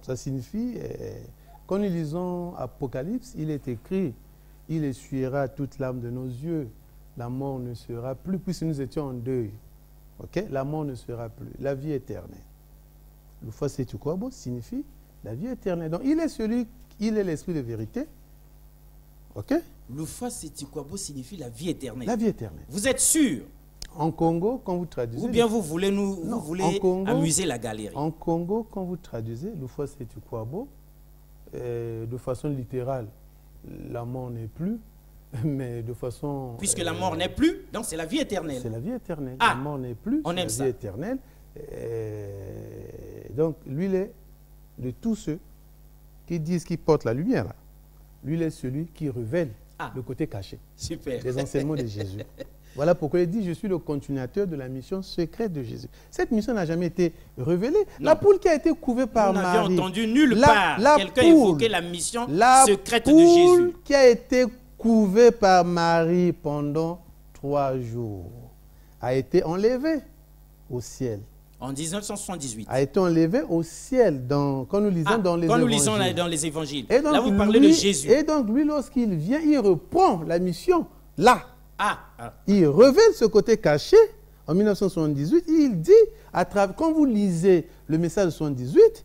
Ça signifie, quand nous lisons Apocalypse, il est écrit, il essuiera toute l'âme de nos yeux, la mort ne sera plus, puisque nous étions en deuil. Okay? La mort ne sera plus, la vie éternelle. Houphouët-Sétiquabo signifie la vie éternelle. Donc il est l'esprit de vérité. Ok? Houphouët-Sétiquabo signifie la vie éternelle. La vie éternelle. Vous êtes sûr? En Congo, quand vous traduisez... Ou bien vous voulez amuser la galerie? En Congo, quand vous traduisez Houphouët-Sétiquabo, de façon littérale, la mort n'est plus, mais de façon... Puisque la mort n'est plus, donc c'est la vie éternelle. C'est la vie éternelle. La mort n'est plus, c'est la vie éternelle. Donc, lui, il est de tous ceux qui disent qu'il porte la lumière, là. Lui, il est celui qui révèle le côté caché des enseignements de Jésus. Voilà pourquoi il dit, je suis le continuateur de la mission secrète de Jésus. Cette mission n'a jamais été révélée. Non. La poule qui a été couvée par Marie. Nous n'avions entendu nulle part quelqu'un évoquer la mission secrète de Jésus. La poule qui a été couvée par Marie pendant 3 jours a été enlevée au ciel. En 1978. A été enlevé au ciel quand nous lisons dans les évangiles. Quand nous lisons dans les évangiles. Et donc, là, vous parlez de Jésus. Et donc, lui, lorsqu'il vient, il reprend la mission là. Il révèle ce côté caché. En 1978, il dit, quand vous lisez le message de 78,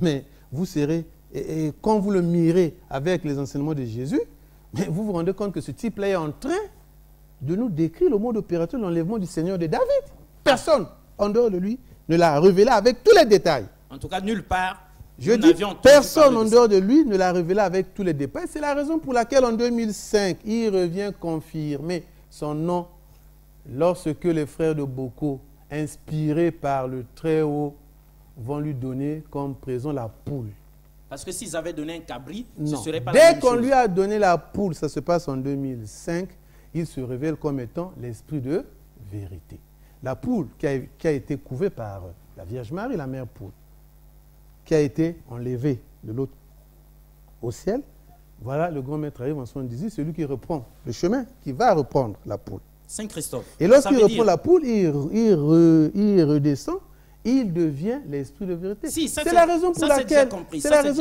mais vous serez, et quand vous le mirez avec les enseignements de Jésus, mais vous vous rendez compte que ce type-là est en train de nous décrire le mode opératoire de l'enlèvement du Seigneur de David. Personne, en dehors de lui, ne l'a révélé avec tous les détails. En tout cas, nulle part. Je dis, personne en dehors de lui ne l'a révélé avec tous les détails. C'est la raison pour laquelle en 2005, il revient confirmer son nom lorsque les frères de Boko, inspirés par le Très-Haut, vont lui donner comme présent la poule. Parce que s'ils avaient donné un cabri, non. Ce ne serait pas la même chose. Dès qu'on lui a donné la poule, ça se passe en 2005, il se révèle comme étant l'esprit de vérité. La poule qui a été couvée par la Vierge Marie, la mère poule, qui a été enlevée de l'autre au ciel. Voilà, le grand maître arrive en 78, celui qui reprend le chemin, qui va reprendre la poule. Saint Christophe. Et lorsqu'il reprend la poule, il redescend, il devient l'esprit de vérité. Si, c'est la raison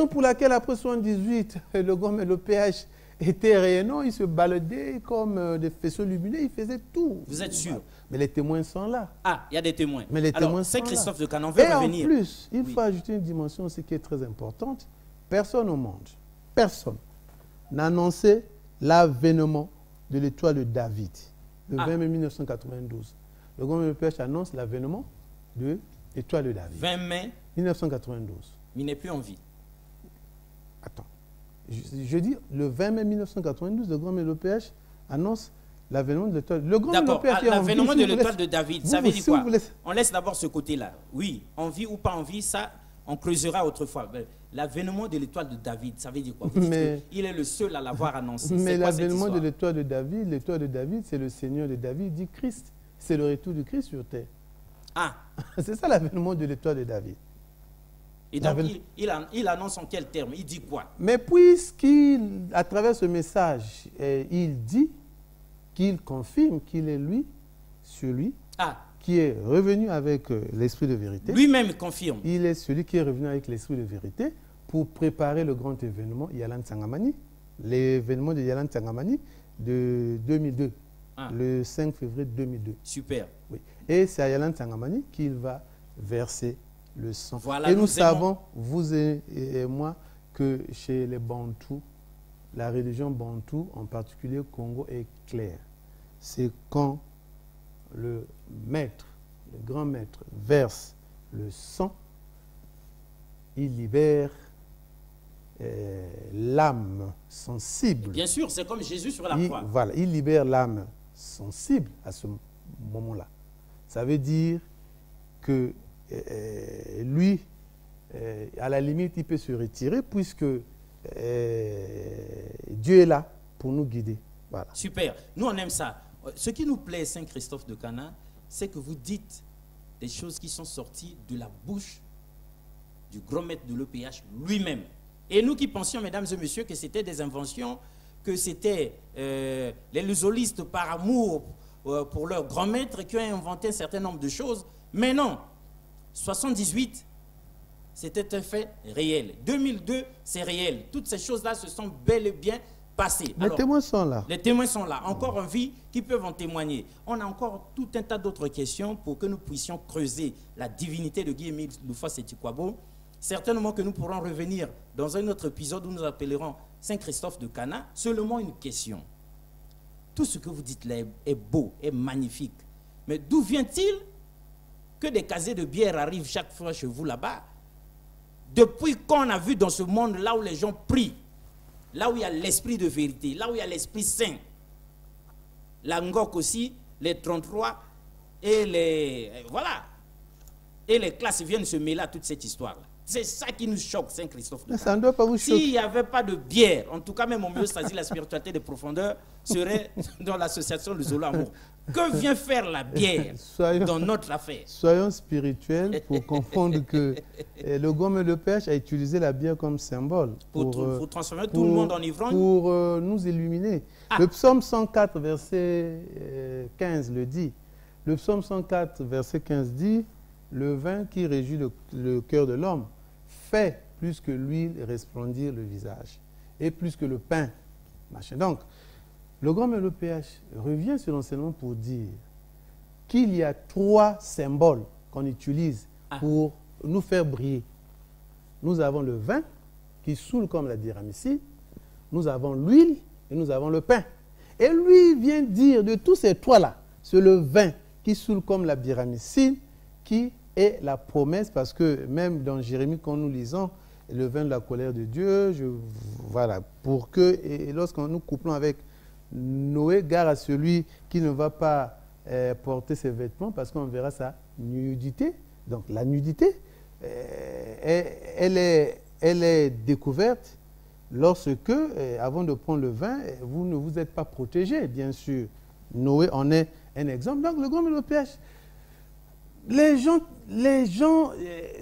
pour laquelle, après 78, le grand maître, le PH était rayonnant, il se baladait comme des faisceaux lumineux, il faisait tout. Vous êtes sûr? Mais les témoins sont là. Ah, il y a des témoins. Mais les témoins Saint sont Christophe là. de Canan veut revenir. En plus, il faut ajouter une dimension aussi qui est très importante. Personne au monde, personne n'a annoncé l'avènement de l'étoile de David, le 20 mai 1992. Le grand maître PH annonce l'avènement de l'étoile de David. 20 mai 1992. Il n'est plus en vie. Attends. Je dis, le 20 mai 1992, le grand maître PH annonce l'avènement de l'étoile. Le grand maître PH est en vie. L'avènement de l'étoile de David, ça veut dire quoi? Laissez... On laisse d'abord ce côté-là. Oui, en vie ou pas en vie, ça, on creusera autrefois. L'avènement de l'étoile de David, ça veut dire quoi? Il est le seul à l'avoir annoncé. Mais l'avènement de l'étoile de David, c'est le Seigneur de David, dit Christ. C'est le retour du Christ sur terre. Ah. C'est ça l'avènement de l'étoile de David. Et donc, il annonce en quel terme? Il dit quoi? Mais puisqu'à travers ce message, il dit qu'il confirme qu'il est lui, celui qui est revenu avec l'esprit de vérité. Lui-même confirme. Il est celui qui est revenu avec l'esprit de vérité pour préparer le grand événement Yalan Tsangamani, l'événement de Yalan Tsangamani de 2002, le 5 février 2002. Super. Oui. Et c'est à Yalan Tsangamani qu'il va verser le sang. Voilà, et nous savons, vous et moi, que chez les Bantous, la religion Bantou, en particulier Congo, est claire. C'est quand le maître, le grand maître, verse le sang, il libère l'âme sensible. Bien sûr, c'est comme Jésus sur la croix. Voilà, il libère l'âme sensible à ce moment-là. Ça veut dire que lui, à la limite, il peut se retirer puisque Dieu est là pour nous guider. Voilà. Super. Nous, on aime ça. Ce qui nous plaît, Saint Christophe de Cana, c'est que vous dites des choses qui sont sorties de la bouche du grand maître de l'EPH lui-même. Et nous qui pensions, mesdames et messieurs, que c'était des inventions, que c'était les lusolistes par amour pour leur grand maître qui ont inventé un certain nombre de choses. Mais non, 78, c'était un fait réel. 2002, c'est réel. Toutes ces choses-là se sont bel et bien passées. Les témoins sont là. Les témoins sont là, encore en vie, qui peuvent en témoigner. On a encore tout un tas d'autres questions pour que nous puissions creuser la divinité de Guy-Émile Louffa-Setikwabo. Certainement que nous pourrons revenir dans un autre épisode où nous appellerons Saint Christophe de Cana. Seulement une question. Tout ce que vous dites là est beau, est magnifique. Mais d'où vient-il que des casiers de bière arrivent chaque fois chez vous là-bas? Depuis qu'on a vu dans ce monde, là où les gens prient, là où il y a l'esprit de vérité, là où il y a l'esprit saint, la Ngok aussi, les 33 et les... Voilà. Et les classes viennent se mêler à toute cette histoire-là. C'est ça qui nous choque, Saint Christophe. Ça ne doit pas vous choquer. S'il n'y avait pas de bière, en tout cas même au homéostasie, la spiritualité des profondeurs serait dans l'association de Zolo Amour. Que vient faire la bière dans notre affaire? Soyons spirituels pour comprendre que le Gomme et le Pêche a utilisé la bière comme symbole. Pour transformer tout le monde en ivrogne? Pour nous illuminer. Le psaume 104, verset 15 le dit. Le psaume 104, verset 15 dit: le vin qui réjouit le cœur de l'homme fait plus que l'huile resplendir le visage et plus que le pain. Machin. Donc, le grand Melo PH revient sur l'enseignement pour dire qu'il y a 3 symboles qu'on utilise pour nous faire briller. nous avons le vin qui saoule comme la dyramycine, nous avons l'huile et nous avons le pain. Et lui vient dire de tous ces trois-là, c'est le vin qui saoule comme la dyramycine qui est la promesse, parce que même dans Jérémie, quand nous lisons le vin de la colère de Dieu, voilà, pour que, et lorsque nous couplons avec Noé, gare à celui qui ne va pas porter ses vêtements, parce qu'on verra sa nudité. Donc la nudité, elle est découverte lorsque, avant de prendre le vin, vous ne vous êtes pas protégé, bien sûr. Noé en est un exemple. Donc le grand mélopiège, les gens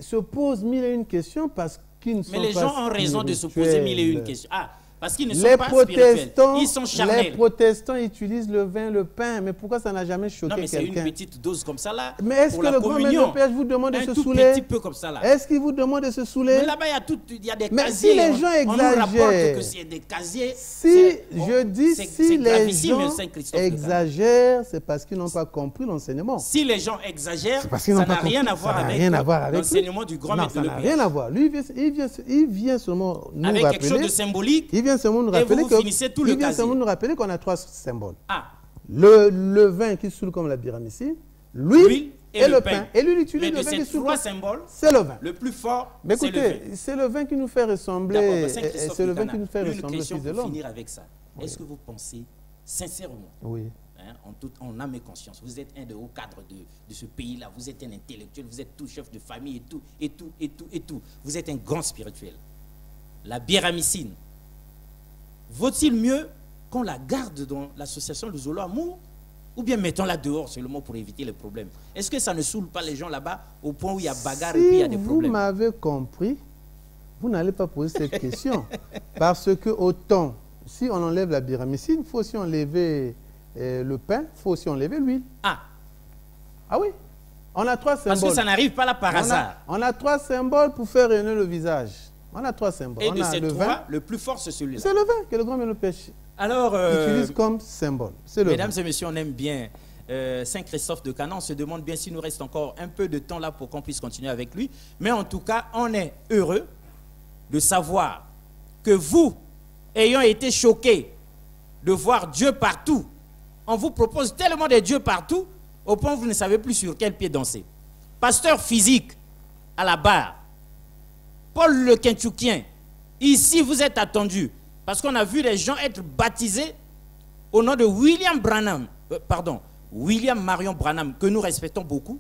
se posent mille et une questions parce qu'ils ne sont pas spirituels. Mais les gens ont raison de se poser mille et une questions. Ah, parce qu'ils ne sont pas spirituels. Ils sont charnels. Les protestants utilisent le vin, le pain, mais pourquoi ça n'a jamais choqué quelqu'un? Non, mais c'est une petite dose comme ça là. Mais est-ce que le grand mélopiège vous demande de se saouler? Un tout petit peu comme ça là. Est-ce qu'il vous demande de se saouler? Mais là-bas, il y a des casiers. Mais si les gens exagèrent, on nous rapporte que c'est des casiers. Si les gens exagèrent, c'est parce qu'ils n'ont pas compris l'enseignement. Si les gens exagèrent, ça n'a rien à voir avec l'enseignement du grand maître de l'Église. Ça n'a rien à voir. Lui, il vient seulement nous rappeler. Avec quelque chose de symbolique. Il vient seulement nous rappeler qu'on a trois symboles. Ah. Le vin qui saoule comme la dyramycine, l'huile et le pain. Et lui, il utilise le vin qui saoule. Trois symboles, c'est le vin. Le plus fort, mais écoutez, c'est le vin qui nous fait ressembler. C'est le vin qui nous fait ressembler au Fils de l'homme. Finir avec ça. Oui. Est-ce que vous pensez sincèrement, oui, en âme et conscience, vous êtes un des hauts cadres de ce pays-là, vous êtes un intellectuel, vous êtes tout chef de famille et tout. Vous êtes un grand spirituel. La dyramycine, vaut-il mieux qu'on la garde dans l'association Le Zolo Amour ou bien mettons-la dehors seulement pour éviter les problèmes? Est-ce que ça ne saoule pas les gens là-bas au point où il y a bagarre et puis il y a des problèmes? Si vous m'avez compris, vous n'allez pas poser cette question. Parce que autant, si on enlève la dyramycine, il faut aussi enlever le pain, il faut aussi enlever l'huile. Ah oui, on a trois symboles. Parce que ça n'arrive pas là par hasard. On a trois symboles pour faire rayonner le visage. On a trois symboles. Et de ces trois, le plus fort, c'est celui-là. C'est le vin que le grand mélopiège utilise comme symbole. Mesdames et messieurs, on aime bien Saint-Christophe de Cana. On se demande bien s'il nous reste encore un peu de temps là pour qu'on puisse continuer avec lui. Mais en tout cas, on est heureux de savoir que vous, ayant été choqués de voir Dieu partout, on vous propose tellement de dieux partout au point où vous ne savez plus sur quel pied danser. Pasteur physique à la barre, Paul le Quintchukien, ici vous êtes attendus parce qu'on a vu les gens être baptisés au nom de William Marion Branham, que nous respectons beaucoup.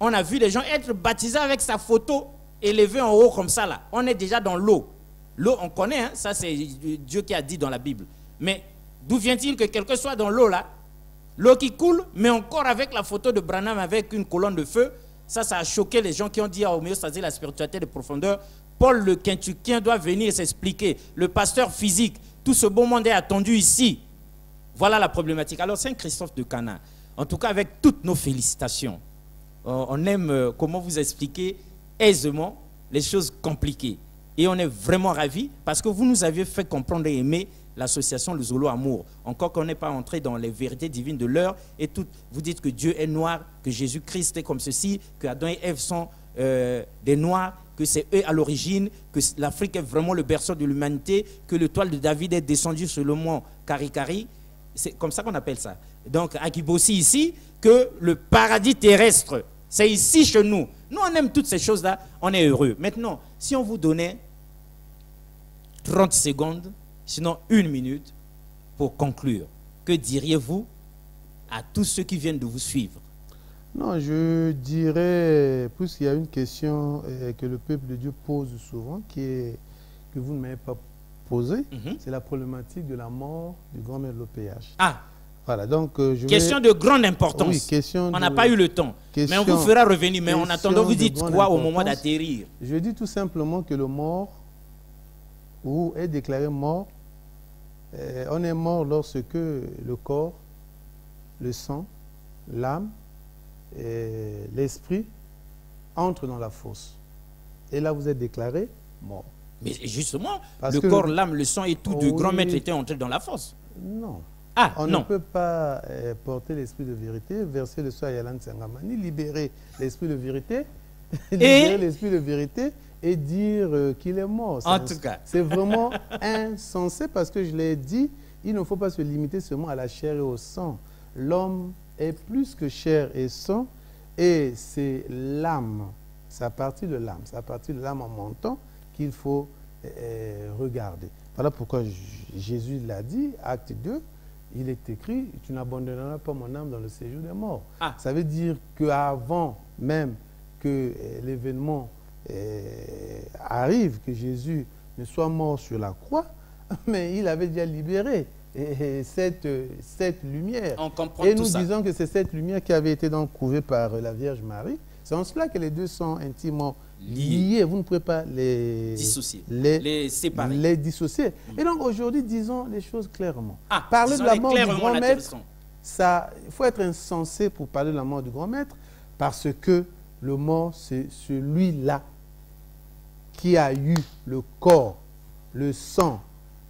On a vu les gens être baptisés avec sa photo élevée en haut comme ça là. On est déjà dans l'eau. L'eau, on connaît, hein? Ça c'est Dieu qui a dit dans la Bible. Mais d'où vient-il que quelqu'un soit dans l'eau là? L'eau qui coule, mais encore avec la photo de Branham avec une colonne de feu. Ça a choqué les gens qui ont dit à homéostasie la spiritualité de profondeur. Paul le Quintchukien doit venir s'expliquer. Le pasteur physique, tout ce beau monde est attendu ici. Voilà la problématique. Alors Saint-Christophe de Cana, en tout cas avec toutes nos félicitations, on aime comment vous expliquer aisément les choses compliquées. Et on est vraiment ravis parce que vous nous aviez fait comprendre et aimer l'association Le Zolo Amour. Encore qu'on n'est pas entré dans les vérités divines de l'heure et tout. Vous dites que Dieu est noir, que Jésus-Christ est comme ceci, que Adam et Ève sont des noirs, que c'est eux à l'origine, que l'Afrique est vraiment le berceau de l'humanité, que le toile de David est descendu sur le mont Karikari. C'est comme ça qu'on appelle ça. Donc, à Kibossi ici, que le paradis terrestre, c'est ici chez nous. Nous, on aime toutes ces choses-là, on est heureux. Maintenant, si on vous donnait 30 secondes, sinon 1 minute, pour conclure, que diriez-vous à tous ceux qui viennent de vous suivre? Non, je dirais, puisqu'il y a une question que le peuple de Dieu pose souvent, que vous ne m'avez pas posée, c'est la problématique de la mort du grand mélopiège. Ah, voilà, donc question de grande importance. Oui, question on n'a pas eu le temps, mais on vous fera revenir. Mais en attendant, vous dites quoi au moment d'atterrir? Je dis tout simplement que le mort, ou est déclaré mort, on est mort lorsque le corps, le sang, l'âme, l'esprit entrent dans la fosse. Et là, vous êtes déclaré mort. Mais justement, le corps, l'âme, le sang et tout du grand maître étaient entrés dans la fosse. Non. Ah, on non. ne peut pas porter l'esprit de vérité, verser le soin à Yalan Sangama, ni libérer l'esprit de vérité, libérer l'esprit de vérité et dire qu'il est mort. En tout cas. C'est vraiment insensé parce que je l'ai dit, il ne faut pas se limiter seulement à la chair et au sang. L'homme est plus que chair et sang et c'est l'âme. C'est à partir de l'âme. C'est à partir de l'âme en montant qu'il faut regarder. Voilà pourquoi Jésus l'a dit, acte 2, il est écrit, tu n'abandonneras pas mon âme dans le séjour des morts. Ah. Ça veut dire qu'avant même que l'événement arrive, que Jésus ne soit mort sur la croix, mais il avait déjà libéré cette lumière. On comprend et tout nous ça. disons que c'est cette lumière qui avait été donc couvée par la Vierge Marie. C'est en cela que les deux sont intimement liés. Vous ne pouvez pas les dissocier, les séparer. Les dissocier. Et donc aujourd'hui, disons les choses clairement. Ah, parler de la mort du grand maître, il faut être insensé pour parler de la mort du grand maître, parce que le mort, c'est celui-là qui a eu le corps, le sang,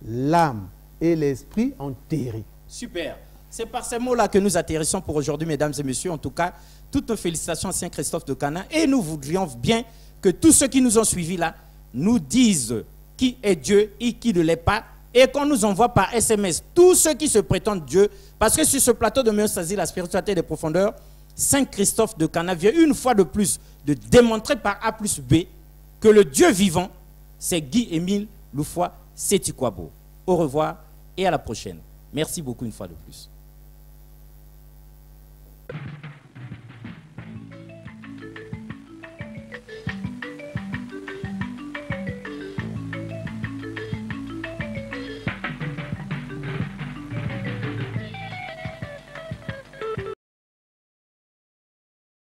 l'âme et l'esprit enterrés. Super. C'est par ces mots-là que nous atterrissons pour aujourd'hui, mesdames et messieurs. En tout cas, toutes nos félicitations à Saint-Christophe de Cana. Et nous voudrions bien que tous ceux qui nous ont suivis là nous disent qui est Dieu et qui ne l'est pas. Et qu'on nous envoie par SMS tous ceux qui se prétendent Dieu. Parce que sur ce plateau de Homéostasie, la spiritualité des profondeurs, Saint-Christophe de Cana vient une fois de plus de démontrer par A plus B que le Dieu vivant, c'est Guy-Émile Loufoy Sétikwabo. Au revoir et à la prochaine. Merci beaucoup une fois de plus.